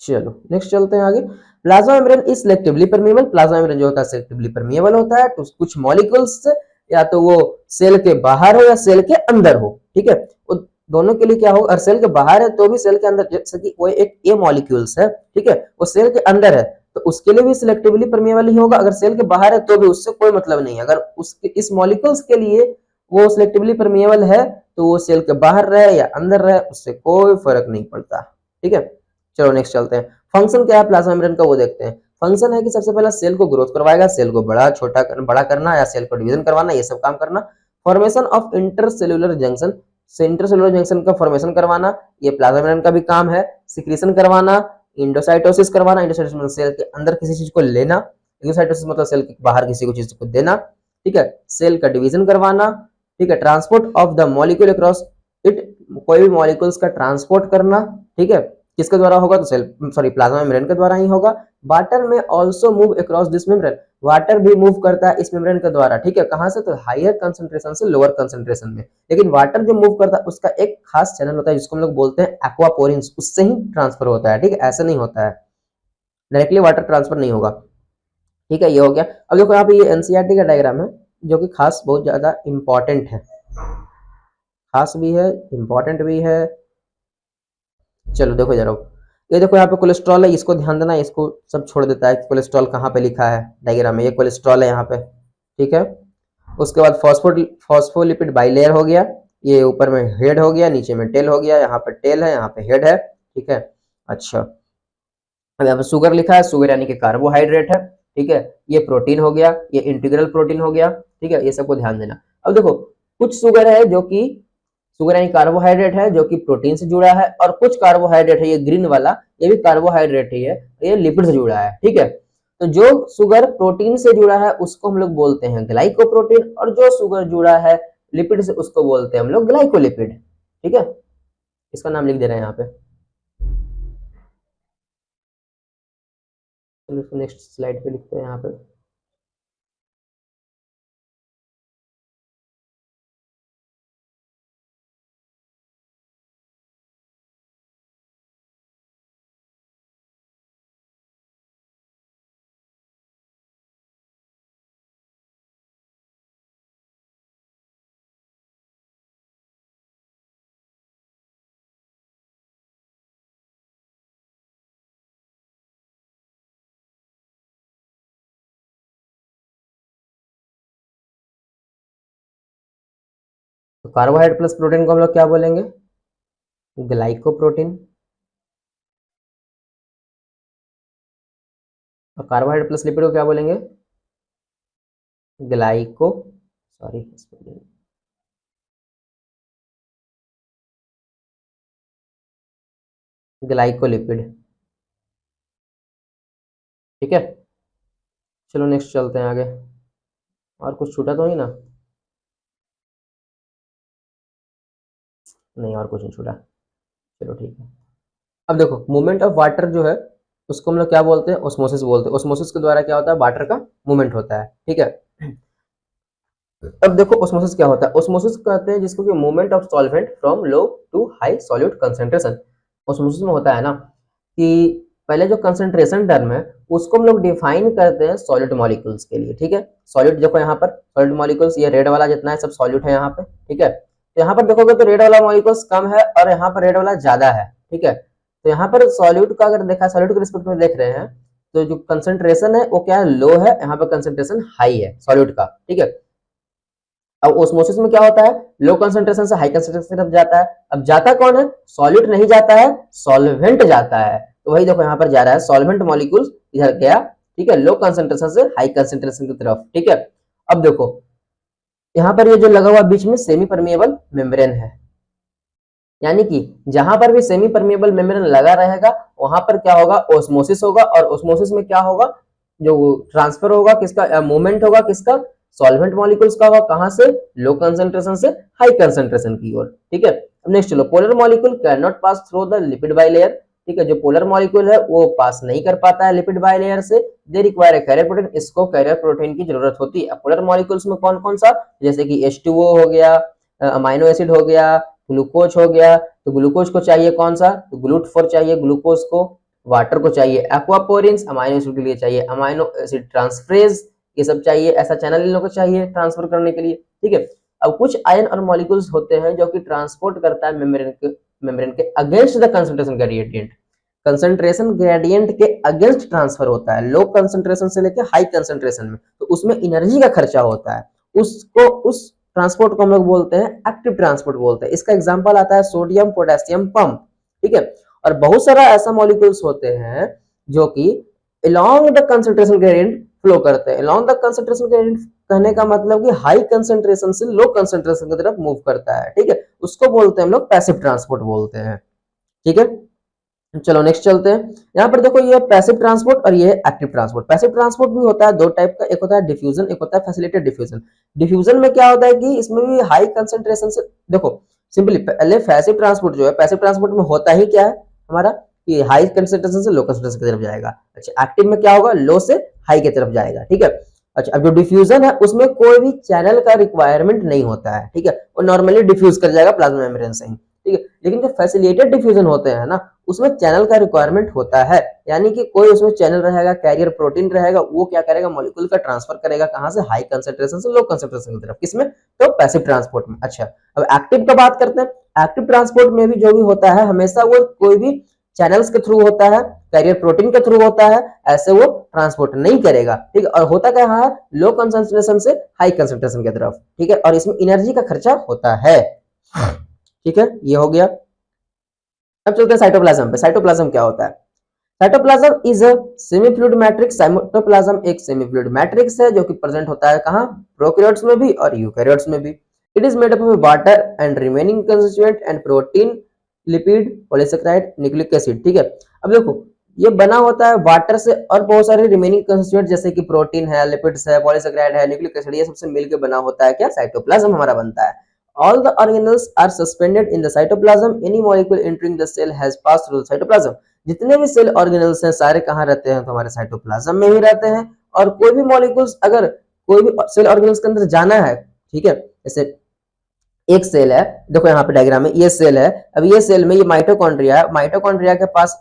चलो नेक्स्ट चलते हैं आगे। Plasma membrane is selectively permeable. Plasma membrane जो होता है सिलेक्टिवली परमेबल होता है, तो कुछ मॉलिक्यूल्स या तो वो सेल के बाहर हो या सेल के अंदर हो। ठीक है, वो दोनों के लिए क्या हो, अगर सेल के बाहर है तो भी सेल के अंदर, जैसे कि वो एक ए मॉलिक्यूल्स है। ठीक है, वो सेल के अंदर है तो उसके लिए भी सिलेक्टिवली परमेबल ही होगा। अगर सेल के बाहर है तो भी उससे कोई मतलब नहीं है। अगर उसके इस मॉलिक्यूल्स के लिए वो सिलेक्टिवली परमेबल है तो वो सेल के बाहर रहे या अंदर रहे उससे कोई फर्क नहीं पड़ता। ठीक है, चलो नेक्स्ट चलते हैं। फंक्शन क्या है प्लाज्मा मेम्ब्रेन का वो देखते हैं। फंक्शन है कि सबसे पहला सेल को ग्रोथ करवाएगा, सेल को बड़ा करना या सेल को डिवीजन करवाना, ये सब काम करना। फॉर्मेशन ऑफ इंटरसेल्युलर जंक्शन, से इंटरसेल्युलर जंक्शन का फॉर्मेशन करवाना, ये प्लाज्मा मेम्ब्रेन का भी काम है। सिक्रीशन करवाना, इंडोसाइटोसिस करवाना, इंडोसाइटोसिस मतलब सेल के अंदर किसी चीज को लेना, एक्सोसाइटोसिस मतलब सेल के बाहर किसी को चीज को देना। ठीक है, सेल का डिवीजन करवाना। ठीक है, transport of the molecule across it, कोई भी मॉलिक्यूल्स का ट्रांसपोर्ट करना। ठीक है, किसके द्वारा होगा? तो सेल सॉरी प्लाज्मा मेम्ब्रेन के द्वारा ही होगा। वाटर में also move across this membrane, water भी मूव करता है इस मेम्ब्रेन के द्वारा। ठीक है, कहां से? तो हायर कंसंट्रेशन से लोअर कंसंट्रेशन में। लेकिन वाटर जो मूव करता है उसका एक खास चैनल होता है जिसको हम लोग बोलते हैं एक्वापोरिन्स, उससे ही ट्रांसफर होता है। ठीक है, ऐसे नहीं होता है, डायरेक्टली वाटर ट्रांसफर नहीं होगा। ठीक है, ये हो गया। अब देखो यहाँ पे ये एनसीईआरटी का डायग्राम है जो कि खास बहुत ज्यादा इंपॉर्टेंट है, खास भी है इंपॉर्टेंट भी है। चलो देखो जरा, ये देखो यहाँ पे कोलेस्ट्रॉल है, इसको ध्यान देना, इसको सब छोड़ देता है कि कोलेस्ट्रॉल कहाँ पे लिखा है डायग्राम में। ये कोलेस्ट्रॉल है यहाँ पे। ठीक है, उसके बाद फॉस्फोलिपिड बाइलेयर हो गया, ये ऊपर में हेड हो गया, नीचे में टेल हो गया, यहाँ पे टेल है, यहाँ पे हेड है। ठीक है, अच्छा, अब यहाँ पे शुगर लिखा है, शुगर यानी कि कार्बोहाइड्रेट है। ठीक है, ये प्रोटीन हो गया, ये इंटीग्रल प्रोटीन हो गया। ठीक है, ये सबको ध्यान देना। अब देखो कुछ शुगर है जो कि शुगर यानी कार्बोहाइड्रेट है जो कि प्रोटीन से जुड़ा है, और कुछ कार्बोहाइड्रेट है, ये ग्रीन वाला, ये भी कार्बोहाइड्रेट ही है, ये लिपिड से जुड़ा है। ठीक है, तो जो शुगर प्रोटीन से जुड़ा है उसको हम लोग बोलते हैं ग्लाइकोप्रोटीन, और जो शुगर जुड़ा है लिपिड से उसको बोलते हैं हम लोग ग्लाइकोलिपिड। ठीक है, इसका नाम लिख दे रहे हैं यहाँ पे। नेक्स्ट स्लाइड पे लिखते हैं यहाँ पे। तो कार्बोहाइड्रेट प्लस प्रोटीन को हम लोग क्या बोलेंगे? ग्लाइकोप्रोटीन। और कार्बोहाइड्रेट प्लस लिपिड को क्या बोलेंगे? Glyco sorry glycolipid. ठीक है, चलो नेक्स्ट चलते हैं आगे। और कुछ छूटा तो नहीं ना? नहीं, और कुछ नहीं छूटा। चलो ठीक है। अब देखो, मूवमेंट ऑफ वाटर जो है उसको हम लोग क्या बोलते हैं? ऑस्मोसिस बोलते हैं। ऑस्मोसिस के द्वारा क्या होता है? वाटर का मूवमेंट होता है। ठीक है, अब देखो ऑस्मोसिस क्या होता है? ऑस्मोसिस कहते हैं जिसको कि movement of solvent from low to high solute concentration. Osmosis में होता है ना कि पहले जो कंसंट्रेशन टर्म है उसको हम लोग डिफाइन करते हैं सॉलिड मॉलिक्यूल्स के लिए। ठीक है, सॉलिड देखो यहाँ पर सॉलिड मॉलिक्यूल्स, ये रेड वाला जितना है सब सॉलिड है यहाँ पे। ठीक है, तो यहाँ पर देखोगे तो रेड वाला मॉलिक्यूल्स कम है और यहाँ पर रेड वाला ज्यादा है। ठीक है, तो यहाँ पर सॉल्यूट का अगर देखा, सॉल्यूट के रिस्पेक्ट में देख रहे हैं तो जो कंसंट्रेशन है वो क्या है? लो है। यहाँ पर कंसंट्रेशन हाई है सॉल्यूट का। ठीक है, अब ओस्मोसिस में क्या होता है? लो कंसंट्रेशन से हाई कंसंट्रेशन की तरफ जाता है। अब जाता कौन है? सॉल्यूट नहीं जाता है, सॉल्वेंट जाता है। तो वही देखो यहाँ पर जा रहा है, सॉल्वेंट मॉलिक्यूल इधर गया। ठीक है, लो कंसंट्रेशन से हाई कंसंट्रेशन की तरफ। ठीक है, अब देखो यहाँ पर ये जो लगा हुआ बीच में सेमी परमिएबल मेम्ब्रेन है, यानी कि जहां पर भी सेमी परमिएबल मेम्ब्रेन लगा रहेगा वहां पर क्या होगा? ओस्मोसिस होगा। और ओस्मोसिस में क्या होगा? जो ट्रांसफर होगा किसका? मूवमेंट होगा किसका? सॉल्वेंट मॉलिक्यूल्स का होगा। कहां से? लो कंसंट्रेशन से हाई कंसंट्रेशन की ओर। ठीक है, अब नेक्स्ट चलो, polar molecule can not pass through the lipid bilayer. ठीक है, जो पोलर मॉलिक्यूल है वो पास नहीं कर पाता है लिपिड बाइलेयर से। They require a carrier protein, इसको कैरियर प्रोटीन की जरूरत होती है। पोलर मॉलिक्यूल्स में कौन कौन सा? जैसे कि H2O हो गया, अमाइनो एसिड हो गया, ग्लूकोज हो गया। तो ग्लूकोज को चाहिए कौन सा? तो GLUT4 चाहिए ग्लूकोज को। वाटर को चाहिए एक्वापोरिन्स, अमाइनो एसिड के लिए चाहिए अमाइनो एसिड ट्रांसफरेज, ये सब चाहिए। ऐसा चैनल इन लोगों को चाहिए ट्रांसफर करने के लिए। ठीक है, अब कुछ आयन और मॉलिक्यूल्स होते हैं जो कि ट्रांसपोर्ट करता है मेम्ब्रेन के against the concentration gradient. Concentration gradient के अगेंस्ट ट्रांसफर होता है, लो कंसंट्रेशन से लेकर हाई कंसंट्रेशन में। तो उसमें एनर्जी का खर्चा होता है, उसको उस ट्रांसपोर्ट को हम लोग बोलते हैं एक्टिव ट्रांसपोर्ट बोलते हैं। इसका एग्जांपल आता है सोडियम पोटेशियम पंप। ठीक है, और बहुत सारा ऐसा मॉलिक्यूल्स होते हैं जो कि along the concentration gradient flow करते हैं। अलोंग द कंसंट्रेशन ग्रेडियंट कहने का मतलब कि हाई कंसंट्रेशन से लो कंसंट्रेशन की तरफ मूव करता है। ठीक है, उसको बोलते हैं हम लोग पैसिव ट्रांसपोर्ट बोलते हैं। ठीक है, चलो नेक्स्ट चलते हैं। यहाँ पर देखो ये पैसिव ट्रांसपोर्ट और ये एक्टिव ट्रांसपोर्ट। पैसिव ट्रांसपोर्ट भी होता है दो टाइप का, एक होता है डिफ्यूजन, एक होता है फैसिलिटेटेड डिफ्यूजन। डिफ्यूजन में क्या होता है कि इसमें भी हाई कंसंट्रेशन से, देखो सिंपली पहले पैसिव ट्रांसपोर्ट जो है, पैसिव ट्रांसपोर्ट में होता ही क्या है हमारा कि हाई कंसंट्रेशन से लो कंसंट्रेशन की तरफ जाएगा। अच्छा, एक्टिव में क्या होगा? लो से हाई की तरफ जाएगा। ठीक है, अच्छा अब जो डिफ्यूजन है उसमें कोई भी चैनल का रिक्वायरमेंट नहीं होता है। ठीक है, वो नॉर्मली डिफ्यूज कर जाएगा प्लाज्मा मेम्ब्रेन से ही। ठीक है, लेकिन जो फैसिलिटेटेड डिफ्यूजन होते हैं ना उसमें चैनल का रिक्वायरमेंट होता है, यानी कि कोई उसमें चैनल रहेगा, कैरियर प्रोटीन रहेगा, वो क्या करेगा? मॉलिक्यूल का ट्रांसफर करेगा। कहां से? हाई कंसंट्रेशन से लो कंसंट्रेशन की तरफ। किसमें? तो पैसिव ट्रांसपोर्ट में। अच्छा, अब एक्टिव का बात करते हैं। एक्टिव ट्रांसपोर्ट में भी जो भी होता है हमेशा वो कोई भी चैनल्स के थ्रू होता है, कैरियर प्रोटीन के थ्रू होता है, ऐसे वो ट्रांसपोर्ट नहीं करेगा। ठीक है, और होता क्या है? लो कंसंट्रेशन से हाई कंसंट्रेशन की तरफ। ठीक है, और इसमें एनर्जी का खर्चा होता है। ठीक है, ये हो गया। अब चलते हैं साइटोप्लाज्म पे। साइटोप्लाज्म क्या होता है? Cytoplasm is a semi fluid matrix. Cytoplasm एक सेमी फ्लूइड मैट्रिक्स है जो कि प्रेजेंट होता है कहां? प्रोकैरियोट्स में भी और यूकैरियोट्स में भी। It is made up of water and remaining constituent and protein, lipid, polysaccharide, nucleic acid. ठीक है, अब देखो ये बना होता है वाटर से और बहुत सारे रिमेनिंग कंस्टिट्यूएंट जैसे कि प्रोटीन है, लिपिड्स है, पॉलीसेकेराइड है, न्यूक्लिक एसिड, ये सबसे मिलकर बना होता है क्या? साइटोप्लाज्म हमारा बनता है। All the organelles are suspended in the cytoplasm. Any molecule entering the cell has passed through the cytoplasm. जितने भी सेल ऑर्गेनल्स हैं सारे कहाँ रहते हैं? तो हमारे साइटोप्लाज्म में ही रहते हैं। और कोई भी मॉलिक्यूल्स अगर कोई भी सेल ऑर्गेनल्स के अंदर जाना है, ठीक है, जैसे एक सेल है, देखो यहाँ पे डायग्राम में ये सेल है। अब ये सेल में ये माइटोकॉन्ड्रिया है, माइटोकॉन्ड्रिया के पास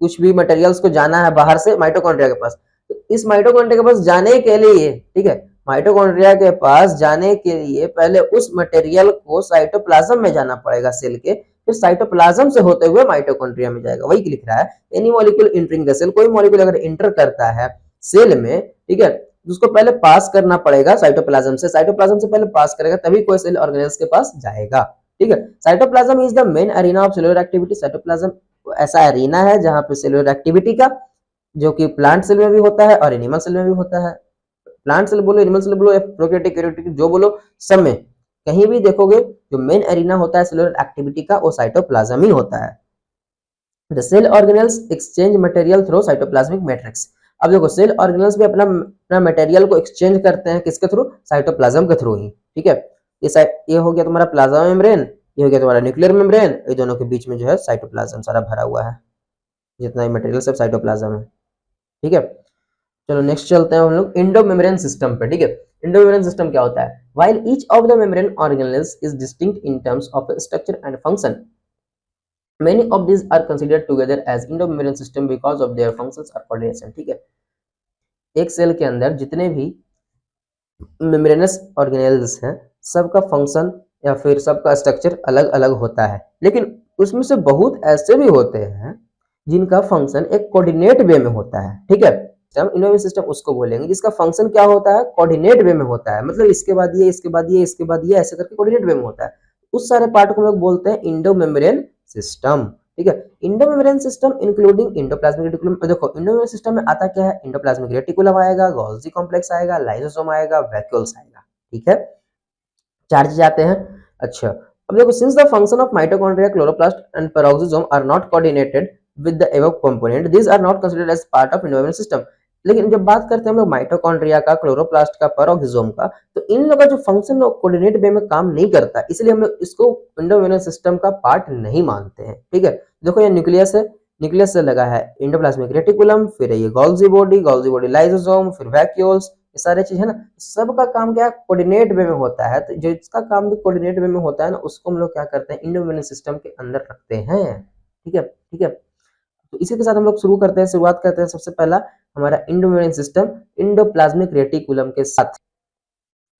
कुछ भी मटेरियल्स को जाना है बाहर से माइटोकॉन्ड्रिया के पास। तो इस माइटोकॉन्ड्रिया के पास जाने के लिए, ठीक है, माइटोकॉन्ड्रिया के पास जाने के लिए पहले उस मटेरियल को साइटोप्लाज्म में जाना पड़ेगा सेल के, फिर साइटोप्लाज्म से होते हुए माइटोकॉन्ड्रिया में जाएगा। वही लिख रहा है any molecule entering the cell, कोई मॉलिक्यूल अगर एंटर करता है सेल में, ठीक है, उसको पहले पास करना पड़ेगा साइटोप्लाज्म से पहले पास करेगा तभी कोई सेल ऑर्गेनेल्स के पास जाएगा। ठीक है, cytoplasm is the main arena of cellular activity. Cytoplasm ऐसा अरीना है जहां पे सेलुलर एक्टिविटी का, जो कि प्लांट सेल में भी होता है और एनिमल सेल में भी होता है। प्लांट सेल बोलो, एनिमल सेल बोलो या प्रोकैरियोटिक कैरियोटिक जो बोलो, सब में कहीं भी देखोगे जो मेन एरिना होता है सेलुलर एक्टिविटी का वो साइटोप्लाज्म ही होता है। The cell organelles exchange material through cytoplasmic matrix. अब देखो सेल ऑर्गेनेल्स भी अपना मटेरियल को एक्सचेंज करते हैं किसके थ्रू, साइटोप्लाज्म के थ्रू ही। ठीक है, ये हो गया तुम्हारा प्लाज्मा मेम्ब्रेन, ये हो गया तुम्हारा न्यूक्लियर मेम्ब्रेन, ये दोनों के बीच में जो है साइटोप्लाज्म सारा भरा हुआ है, जितना भी मटेरियल सब साइटोप्लाज्म है। ठीक है, चलो नेक्स्ट चलते हैं हम लोग इंडो मेम्ब्रेन सिस्टम पे। ठीक है, इंडो मेम्ब्रेन सिस्टम क्या होता है? While each of the membrane organelles is distinct in terms of structure and function, many of these are considered together as endomembrane system because of their functions or coordination। ठीक है, एक cell के अंदर जितने भी मेम्ब्रेनस ऑर्गेनेल्स हैं सबका function या फिर सबका स्ट्रक्चर अलग अलग होता है, लेकिन उसमें से बहुत ऐसे भी होते हैं जिनका फंक्शन एक कोऑर्डिनेट वे में होता है। ठीक है, हम इनोवेशन सिस्टम उसको बोलेंगे जिसका फंक्शन क्या होता है, कोऑर्डिनेट वे में होता है, मतलब इसके बाद ये, इसके बाद ये, इसके बाद ये, ऐसे करके कोऑर्डिनेट वे में होता है। उस सारे पार्ट को हम लोग बोलते हैं इंडो मेम्ब्रेन सिस्टम। ठीक है, Indo membrane system including endoplasmic reticulum. देखो इंडो मेम्ब्रेन सिस्टम में आता क्या है, इंडोप्लाज्मिक रेटिकुलम आएगा, गोल्गी कॉम्प्लेक्स आएगा, लाइसोसोम आएगा, वैक्यूल्स आएगा। ठीक है, चार चीज आते हैं। अच्छा, अब देखो since the function of mitochondria, chloroplast and peroxisome are not coordinated with the above component, these are not considered as part of endomembrane system. लेकिन जब बात करते हैं हम लोग माइटोकॉन्ड्रिया का, क्लोरोप्लास्ट का, पेरोक्सिसोम का, तो इन लोगों का जो फंक्शन कोऑर्डिनेट वे में काम नहीं करता, इसलिए हम लोग इसको इंडो मेम्ब्रेन सिस्टम का पार्ट नहीं मानते हैं। ठीक है, देखो ये न्यूक्लियस है, न्यूक्लियस से लगा है इंडोप्लाज्मिक रेटिकुलम, फिर ये गोल्गी बॉडी लाइसोसोम, फिर वैक्यूल्स, ये सारे चीज है ना, सबका काम क्या कोऑर्डिनेट वे में होता है। तो जो इसका काम भी कोऑर्डिनेट वे में होता है ना, उसको हम लोग क्या करते हैं, इंडो मेम्ब्रेन सिस्टम के अंदर रखते हैं। ठीक है, ठीक है, तो इसी के साथ हम लोग शुरुआत करते हैं सबसे पहला हमारा endomembrane system endoplasmic reticulum के साथ।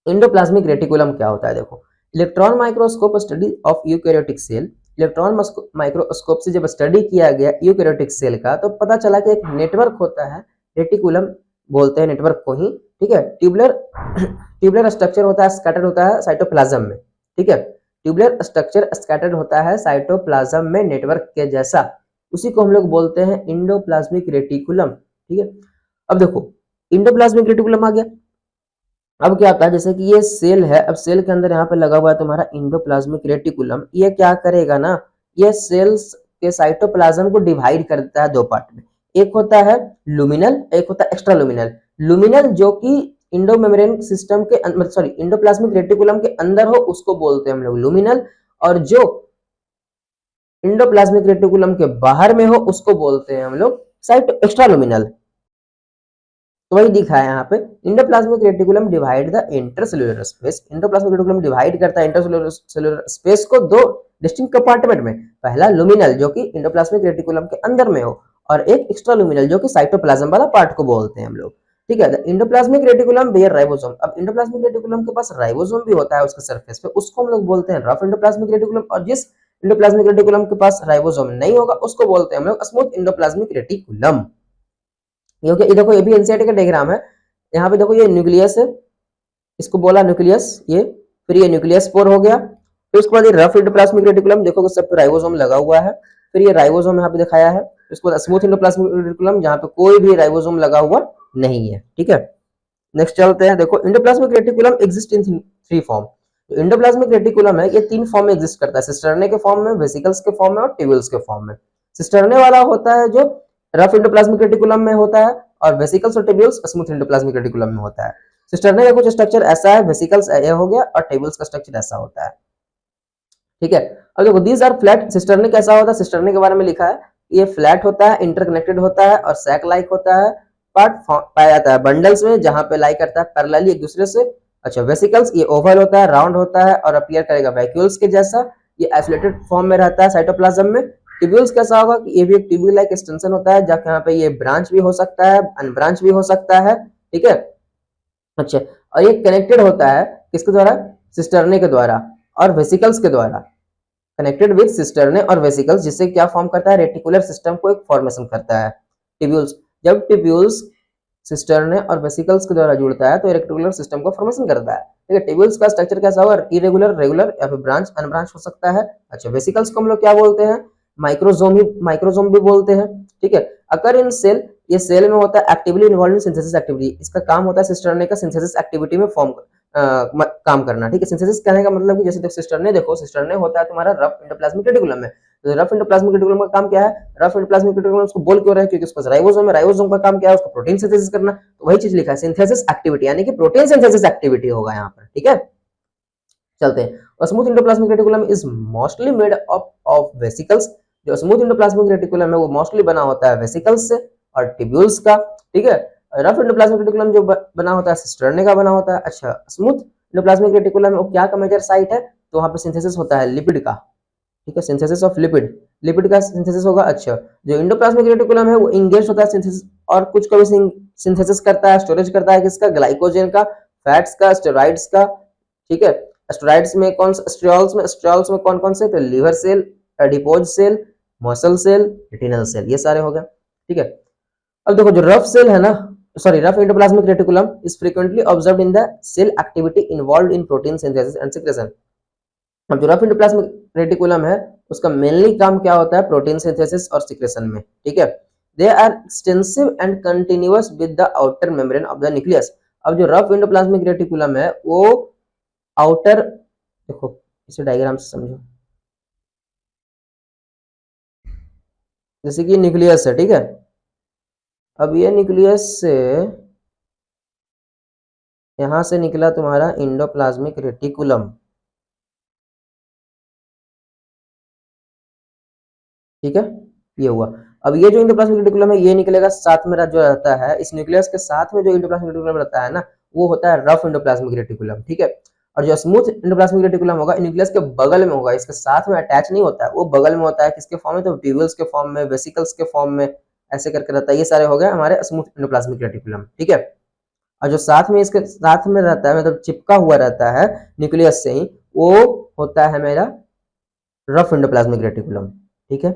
इंडोप्लाज्मिक रेटिकुलम क्या होता है? देखो, electron microscope study of eukaryotic cell. Electron microscope से जब स्टडी किया गया यूकैरियोटिक सेल का, तो पता चला कि एक नेटवर्क होता है, रेटिकुलम बोलते हैं नेटवर्क को ही। ठीक है, ट्यूबुलर स्ट्रक्चर होता है, स्कैटर्ड होता है साइटोप्लाज्म में। ठीक है, ट्यूबुलर स्ट्रक्चर स्कैटर्ड होता है साइटोप्लाज्म में नेटवर्क के जैसा, उसी को हम लोग बोलते हैं इंडोप्लाज्मिक रेटिकुलम। ठीक है, अब देखो इंडोप्लाज्मिक रेटिकुलम आ गया। अब क्या होता है, जैसे कि ये सेल है, अब सेल के अंदर यहाँ पे लगा हुआ है तुम्हारा इंडोप्लाज्मिक रेटिकुलम। ये क्या करेगा ना, ये सेल्स के साइटोप्लाज्म को डिवाइड कर देता है दो पार्ट में, एक होता है लुमिनल, एक होता है एक्स्ट्रा लुमिनल। लुमिनल जो कि इंडो मेम्ब्रेन सिस्टम के सॉरी इंडोप्लाज्मिक रेटिकुलम के अंदर हो उसको बोलते हैं हम लोग लुमिनल, और जो इंडोप्लाज्मिक रेटिकुलम के बाहर में हो उसको बोलते हैं हम लोग साइटो एक्स्ट्रा लुमिनल। तो वही दिखा है यहाँ पे, endoplasmic reticulum divide the intercellular space. Endoplasmic reticulum divide करता है इंटरसेल्युलर स्पेस को दो डिस्टिंक्ट कंपार्टमेंट में, पहला लुमिनल जो कि इंडोप्लाज्मिक रेटिकुलम के अंदर में हो, और एक एक्स्ट्रा लुमिनल जो कि साइटोप्लाज्म वाला पार्ट को बोलते हैं हम लोग। ठीक है, इंडोप्लाज्मिक रेटिकुलम बेयर राइबोसोम। अब इंडोप्लाज्मिक रेटिकुलम के पास राइबोसोम भी होता है उसके सरफेस पे, उसको हम लोग बोलते हैं रफ इंडोप्लाज्मिक रेटिकुलम, और जिस इंडोप्लाज्मिक रेटिकुलम के पास राइबोसोम नहीं होगा उसको बोलते हैं हम लोग स्मूथ इंडोप्लाज्मिक रेटिकुलम। क्योंकि ये देखो ये भी एनसीईआरटी का डायग्राम है, यहाँ पे देखो ये न्यूक्लियस है, इसको बोला न्यूक्लियस, ये फिर ये न्यूक्लियस स्पोर हो गया, फिर उसके बाद ये रफ इंडोप्लाज्मिक रेटिकुलम, देखो सब पे राइबोसोम लगा हुआ है, फिर ये राइबोसोम यहाँ पे दिखाया है, उसके बाद स्मूथ इंडोप्लाज्मिक रेटिकुलम जहाँ पे कोई भी राइबोसोम लगा हुआ नहीं है। ठीक है, नेक्स्ट चलते हैं। देखो endoplasmic reticulum exist in three form. तो इंडोप्लाज्मिक रेटिकुलम है ये तीन फॉर्म में एग्जिस्ट करता है, सिस्टर्ने के फॉर्म में, वेसिकल्स के फॉर्म में और ट्यूब्यूल्स के फॉर्म में। सिस्टर्ने वाला होता है जो रफ इंडोप्लाज्मिक रेटिकुलम में होता है, और वेसिकल्स और ट्यूब्यूल्स स्मूथ इंडोप्लाज्मिक रेटिकुलम में होता है। सिस्टर्ने का कुछ स्ट्रक्चर ऐसा है, वेसिकल्स ये हो गया, और ट्यूब्यूल्स का स्ट्रक्चर ऐसा होता है। ठीक है, अब देखो दीज आर फ्लैट। सिस्टर्ने कैसा होता है, सिस्टर्ने के बारे में लिखा है, ये फ्लैट होता है, इंटरकनेक्टेड होता है और सैक लाइक होता है। पार्ट पाया जाता है बंडल्स में जहां पे लाई करता है पैरेलली एक दूसरे से। अच्छा, वेसिकल्स ये ओवल होता है, राउंड होता है और अपीयर करेगा वैक्यूल्स के जैसा, ये आइसोलेटेड फॉर्म में रहता है साइटोप्लाज्म में। ट्यूब्यूल्स कैसा होगा कि ये भी एक ट्यूब्यूल लाइक एक्सटेंशन होता है, जहाँ पे ये ब्रांच भी हो सकता है, अनब्रांच भी हो सकता है। ठीक है, अच्छा, और ये कनेक्टेड होता है किसके द्वारा, सिस्टर्ने के द्वारा और वेसिकल्स के द्वारा, कनेक्टेड विद सिस्टर्ने और वेसिकल्स, जिससे क्या फॉर्म करता है, रेटिकुलर सिस्टम को एक फॉर्मेशन करता है ट्यूब्यूल्स। जब ट्यूब्यूल्स सिस्टर्ने और वेसिकल्स के द्वारा जुड़ता है तो रेक्टेंगुलर सिस्टम का फॉर्मेशन करता है। ठीक है, ट्यूब्यूल्स का स्ट्रक्चर कैसा होगा, इरेगुलर, रेगुलर या फिर ब्रांच अनब्रांच हो सकता है। अच्छा, वेसिकल्स को हम लोग क्या बोलते हैं, माइक्रोजोम भी बोलते हैं। ठीक है, अकर इन सेल, ये सेल में होता है, actively involve in synthesis activity, इसका काम होता है सिस्टर्ने का सिंथेसिस एक्टिविटी में काम करना। ठीक है, सिंथेसिस कहने का मतलब कि जैसे सिस्टर्ने, देखो सिस्टर्ने होता है तुम्हारा रफ एंडोप्लाज्मिक रेटिकुलम में, तो रफ एंडोप्लाज्मिक रेटिकुलम का काम क्या है, रफ एंडोप्लाज्मिक रेटिकुलम उसको बोल क्यों रहे हैं, क्योंकि उसका राइबोसोम है, राइबोसोम का काम क्या है, उसको प्रोटीन सिंथेसिस करना, तो वही चीज लिखा है सिंथेसिस एक्टिविटी, यानी कि प्रोटीन सिंथेसिस एक्टिविटी होगा यहाँ पर। ठीक है, चलते हैं। और smooth endoplasmic reticulum is mostly made up of vesicles, जो स्मूथ एंडोप्लाज्मिक रेटिकुलम है वो मोस्टली बना होता है वेसिकल्स से और ट्यूब्यूल्स का। ठीक है, रफ एंडोप्लाज्मिक रेटिकुलम जो बना होता है सिस्टर्ने का बना होता है। अच्छा, स्मूथ एंडोप्लाज्मिक रेटिकुलम में वो क्या का मेजर साइट है, तो वहां पे सिंथेसिस होता है लिपिड का। ठीक है, सिंथेसिस ऑफ लिपिड, लिपिड का सिंथेसिस होगा। अच्छा, जो एंडोप्लाज्मिक रेटिकुलम है वो इंगेज होता है सिंथेसिस, और कुछ को भी सिंथेसिस करता है, स्टोरेज करता है किसका, ग्लाइकोजन का, फैट्स का, स्टेरॉइड्स का। ठीक है, स्टेरॉइड्स में कौन, स्टेरॉल्स में कौन कौन से, तो liver cell, adipose cell, muscle cell, retinal cell, ये सारे हो गए। ठीक है, अब देखो जो रफ सेल है ना, sorry rough endoplasmic reticulum is frequently observed in the cell activity involved in protein synthesis and secretion. अब जो रफ एंडोप्लाज्मिक रेटिकुलम है उसका मेनली काम क्या होता है, प्रोटीन सिंथेसिस और सिक्रेशन में। ठीक है, they are extensive and continuous with the outer membrane of the nucleus. अब जो रफ एंडोप्लाज्मिक रेटिकुलम है वो आउटर, देखो इसे डायग्राम से समझो, जैसे कि न्यूक्लियस है। ठीक है, अब ये न्यूक्लियस से यहां से निकला तुम्हारा एंडोप्लाज्मिक रेटिकुलम। ठीक है, ये हुआ। अब ये जो एंडोप्लाज्मिक रेटिकुलम है ये निकलेगा साथ में जो रहता है, इस न्यूक्लियस के साथ में जो एंडोप्लाज्मिक रेटिकुलम रहता है ना, वो होता है रफ एंडोप्लाज्मिक रेटिकुलम। ठीक है, और जो स्मूथ एंडोप्लाज्मिक रेटिकुलम होगा न्यूक्लियस के बगल में होगा, इसके साथ में अटैच नहीं होता है, वो बगल में होता है, किसके फॉर्म में, तो ट्यूब्यूल्स के फॉर्म में, वेसिकल्स के फॉर्म में, ऐसे करके रहता है। ये सारे हो गए हमारे स्मूथ एंडोप्लाज्मिक रेटिकुलम। ठीक है, और जो साथ में इसके साथ में रहता है, मतलब चिपका हुआ रहता है न्यूक्लियस से ही, वो होता है मेरा रफ एंडोप्लाज्मिक रेटिकुलम। ठीक है,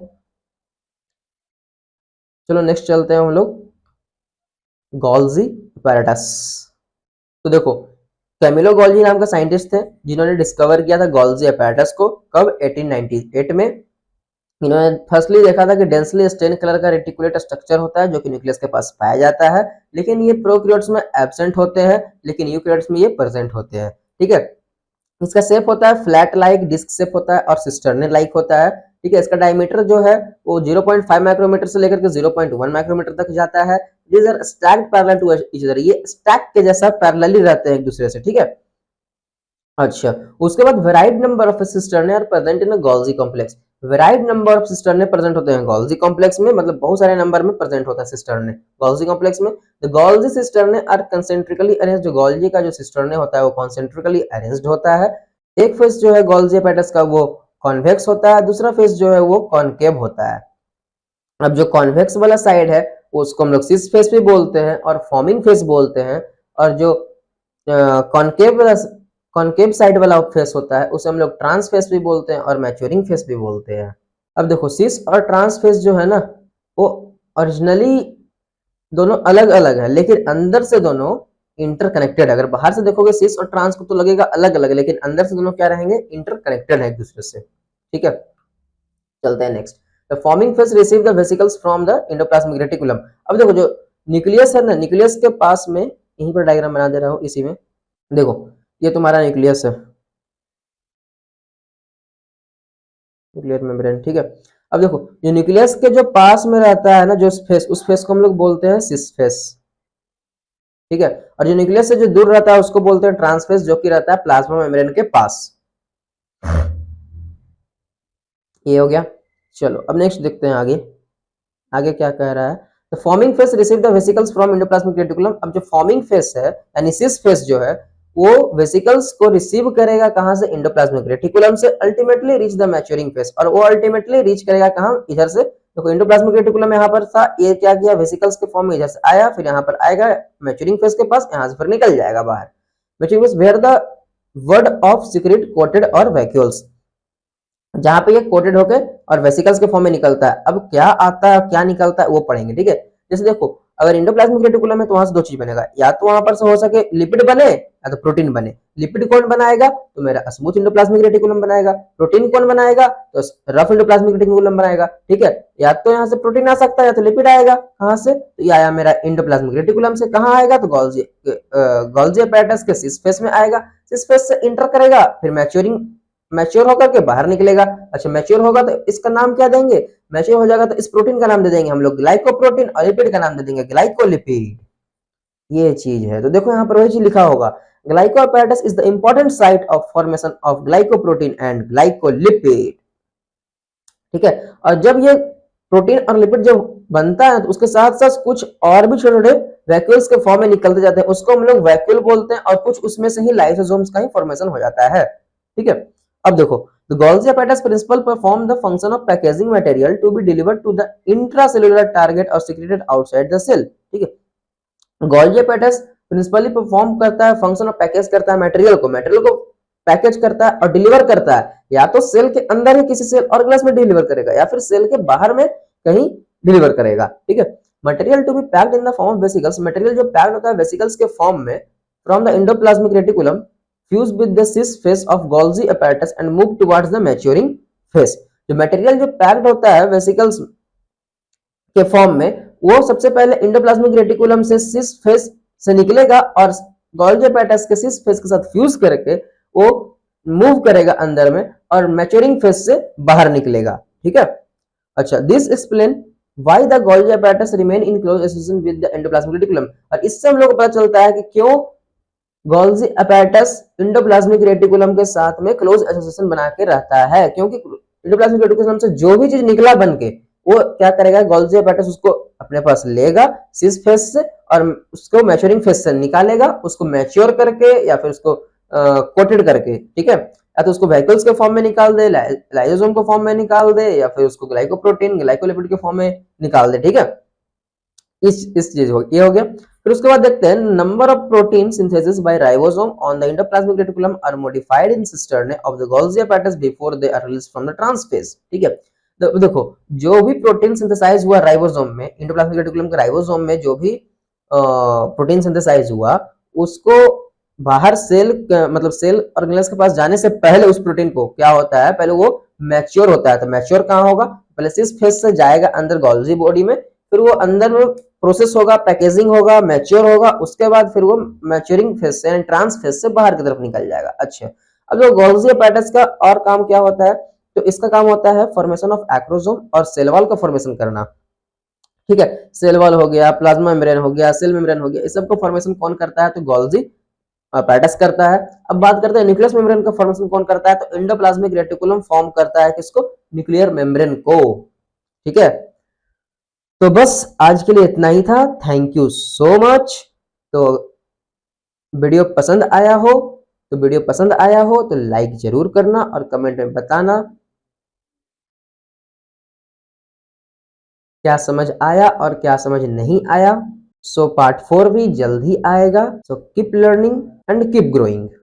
चलो नेक्स्ट चलते हैं हम लोग गोल्जी एपैरेटस। तो देखो कैमिलो गोल्जी नाम का साइंटिस्ट थे जिन्होंने डिस्कवर किया था गोल्जी एपैरेटस को, कब, 1898 में। इन्होंने फर्स्टली देखा था कि डेंसली स्टेन कलर का रेटिकुलेट स्ट्रक्चर होता है जो कि न्यूक्लियस के पास पाया जाता है, लेकिन ये प्रोकैरियोट्स में एब्सेंट होते हैं, लेकिन यूकैरियोट्स में ये प्रेजेंट होते हैं। ठीक है, इसका शेप होता है फ्लैट लाइक डिस्क शेप होता है और सिस्टर्ने लाइक होता है। ठीक है, इसका डायमीटर जो है वो 0.5 माइक्रोमीटर से लेकर के 0.1 माइक्रोमीटर तक जाता है। These are stacked parallel to each other, ये स्टैक के जैसा पैरेलली रहते हैं एक दूसरे से। ठीक है, अच्छा, उसके बाद varied number of cisternae are present in Golgi complex. Varied number of cisternae present होते हैं गोल्जी कॉम्प्लेक्स में, मतलब बहुत सारे नंबर में प्रेजेंट होता है सिस्टर्ने गोल्जी कॉम्प्लेक्स में। The Golgi cisternae are concentrically arranged, जो गोल्जी का जो सिस्टर्ने होता है वो कॉन्सेंट्रिकली अरेंज्ड होता है। एक फेस जो है गोल्जी एपैरेटस का वो कॉन्वेक्स होता है, दूसरा फेस जो है वो कॉनकेव होता है। अब जो कॉन्वेक्स वाला साइड है उसको हम लोग सिस फेस भी बोलते हैं और फॉर्मिंग फेस बोलते हैं, और जो कॉनकेव साइड वाला फेस होता है उसे हम लोग ट्रांस फेस भी बोलते हैं और मैच्योरिंग फेस भी बोलते हैं। अब देखो सिस और ट्रांस फेस जो है ना वो ओरिजिनली दोनों अलग अलग है, लेकिन अंदर से दोनों इंटरकनेक्टेड है। अगर बाहर से देखोगे सिस और ट्रांस को तो लगेगा अलग अलग, लेकिन अंदर से दोनों क्या रहेंगे, इंटरकनेक्टेड है एक दूसरे से। ठीक है, चलते हैं next. The forming face receive the vesicles from the endoplasmic reticulum. अब देखो जो न्यूक्लियस है ना, न्यूक्लियस के पास में, यहीं पर डायग्राम बना दे रहा हूँ इसी में, देखो ये तुम्हारा न्यूक्लियस है, न्यूक्लियर मेम्ब्रेन। ठीक है, अब देखो जो न्यूक्लियस के जो पास में रहता है ना जो फेस, उस फेस को हम लोग बोलते हैं सिस फेस। ठीक है, और जो न्यूक्लियस से जो दूर रहता है उसको बोलते हैं ट्रांसफेस, जो कि रहता है प्लाज्मा मेम्ब्रेन के पास। ये हो गया। चलो अब नेक्स्ट देखते हैं आगे, आगे क्या कह रहा है। The forming face receive the vesicles from endoplasmic reticulum. अब जो फॉर्मिंग फेस है यानी सिस फेस जो है वो वेसिकल्स को रिसीव करेगा कहां से, एंडोप्लाज्मिक रेटिकुलम से, ultimately reach the maturing face, और वो अल्टीमेटली रीच करेगा कहां, इधर से। देखो एंडोप्लाज्मिक रेटिकुलम यहाँ पर था, ये क्या किया, वेसिकल्स के फॉर्म में इधर से आया, फिर यहाँ पर आएगा मैच्योरिंग फेस के पास, यहाँ से फिर निकल जाएगा बाहर। Maturing face where the word of secret coated और वैक्यूल्स, जहां पे ये कोटेड होकर और वेसिकल्स के फॉर्म में निकलता है। अब क्या आता है क्या निकलता है वो पढ़ेंगे। ठीक है, जैसे देखो अगर इंडोप्लाज्मिक रेटिकुलम है तो वहां से दो चीज बनेगा, या तो वहां पर से हो सके लिपिड बने या तो प्रोटीन बने। लिपिड कौन बनाएगा तो मेरा स्मूथ इंडोप्लाज्मिक रेटिकुलम बनाएगा। प्रोटीन कौन बनाएगा तो रफ इंडोप्लाज्मिक रेटिकुलम बनाएगा। ठीक है, या तो यहाँ से प्रोटीन आ सकता है या तो लिपिड आएगा। कहां से, तो ये आया मेरा इंडोप्लाज्मिक रेटिकुलम से। कहां आएगा तो गोल्जी अपैरेटस के सिस फेस में आएगा। सिस फेस से इंटर करेगा, फिर मैच्योर होकर के बाहर निकलेगा। अच्छा, मैच्योर होगा तो इसका नाम क्या देंगे, मैच्योर हो जाएगा तो इस प्रोटीन का नाम दे देंगे हम लोग ग्लाइकोप्रोटीन, और लिपिड का नाम दे देंगे ग्लाइकोलिपिड। ये चीज है। तो देखो यहाँ पर वही चीज लिखा होगा, glyco apparatus is the important site of formation of glycoprotein and glycolipid. ठीक है, और जब ये प्रोटीन और लिपिड जब बनता है तो उसके साथ साथ कुछ और भी छोटे छोटे वैक्यूल्स के फॉर्म में निकलते जाते हैं, उसको हम लोग वैक्यूल बोलते हैं, और कुछ उसमें से ही लाइसोसोम्स का ही फॉर्मेशन हो जाता है। ठीक है, अब देखो, the Golgi apparatus principle perform the function of packaging material to be delivered to the intracellular target or secreted outside the cell। ठीक है, गोल्जी apparatus प्रिंसिपली परफॉर्म करता है फंक्शन ऑफ पैकेज करता है मटेरियल को पैकेज करता है और डिलीवर करता है, या तो सेल के अंदर ही किसी सेल ऑर्गेनेल्स में डिलीवर करेगा या फिर सेल के बाहर में कहीं डिलीवर करेगा। ठीक है, material to be packed in the form of vesicles, material जो पैक्ड होता है वेसिकल्स के फॉर्म में from the endoplasmic reticulum fuse with the cis face of Golgi apparatus and move towards the maturing face. जो material जो packed होता है vesicles के फॉर्म में, वो सबसे पहले एंडोप्लाज्मिक रेटिकुलम से सिस फेस से निकलेगा और गोल्जी apparatus के सिस फेस के साथ फ्यूज करके वो मूव करेगा अंदर में और मैच्योरिंग फेस से बाहर निकलेगा। ठीक है, अच्छा, this explain why the Golgi apparatus remain in close association with the endoplasmic reticulum. और इससे हम लोग को पता चलता है कि क्यों गोल्जी apparatus एंडोप्लाज्मिक रेटिकुलम के साथ में क्लोज एसोसिएशन बना के रहता है, क्योंकि एंडोप्लाज्मिक रेटिकुलम से जो भी चीज निकला बन के वो क्या करेगा, गोल्जी apparatus उसको अपने पास लेगा सिस फेस से और उसको मैच्योरिंग फेस से निकालेगा, उसको मैच्योर करके या फिर उसको कोटेड करके। ठीक है, या तो उसको वैक्यूल्स के फॉर्म में निकाल दे, लाइसोसोम के फॉर्म में निकाल दे, या फिर उसको ग्लाइकोप्रोटीन ग्लाइकोलिपिड के फॉर्म में निकाल दे। ठीक है, इस चीज हो ये हो गया। फिर उसके बाद देखते हैं number of protein synthesis by ribosome on the endoplasmic reticulum are modified in cisternae of the Golgi apparatus before they are released from the trans face. ठीक है, तो देखो, जो भी प्रोटीन सिंथेसाइज हुआ राइबोसोम में, एंडोप्लाज्मिक रेटिकुलम के राइबोसोम में जो भी प्रोटीन सिंथेसाइज हुआ, उसको बाहर सेल मतलब सेल ऑर्गेनेल्स के पास जाने से पहले उस प्रोटीन को क्या होता है, पहले वो मैच्योर होता है। तो मैच्योर कहाँ होगा, पहले सिस फेस से जाएगा अंदर गोल्जी बॉडी में, फिर वो अंदर में प्रोसेस होगा, पैकेजिंग होगा, मैच्योर होगा, उसके बाद फिर वो मैच्योरिंग फेज से ट्रांस फेज से बाहर की तरफ निकल जाएगा। अच्छा, अब जो गोल्जी apparatus का और काम क्या होता है, तो इसका काम होता है फॉर्मेशन ऑफ एक्रोसोम और सेल वॉल का फॉर्मेशन करना। ठीक है, सेल वॉल हो गया, प्लाज्मा मेम्ब्रेन हो गया, सेल मेम्ब्रेन हो गया, इस सब का फॉर्मेशन कौन करता है, तो गोल्जी apparatus करता है। अब बात करते हैं न्यूक्लियस मेम्ब्रेन का फॉर्मेशन कौन करता है, तो एंडोप्लाज्मिक रेटिकुलम फॉर्म करता है किसको, न्यूक्लियर मेम्ब्रेन को। ठीक है, तो बस आज के लिए इतना ही था। Thank you so much. तो वीडियो पसंद आया हो तो लाइक जरूर करना और कमेंट में बताना क्या समझ आया और क्या समझ नहीं आया। सो पार्ट 4 भी जल्द ही आएगा। So keep learning and keep growing.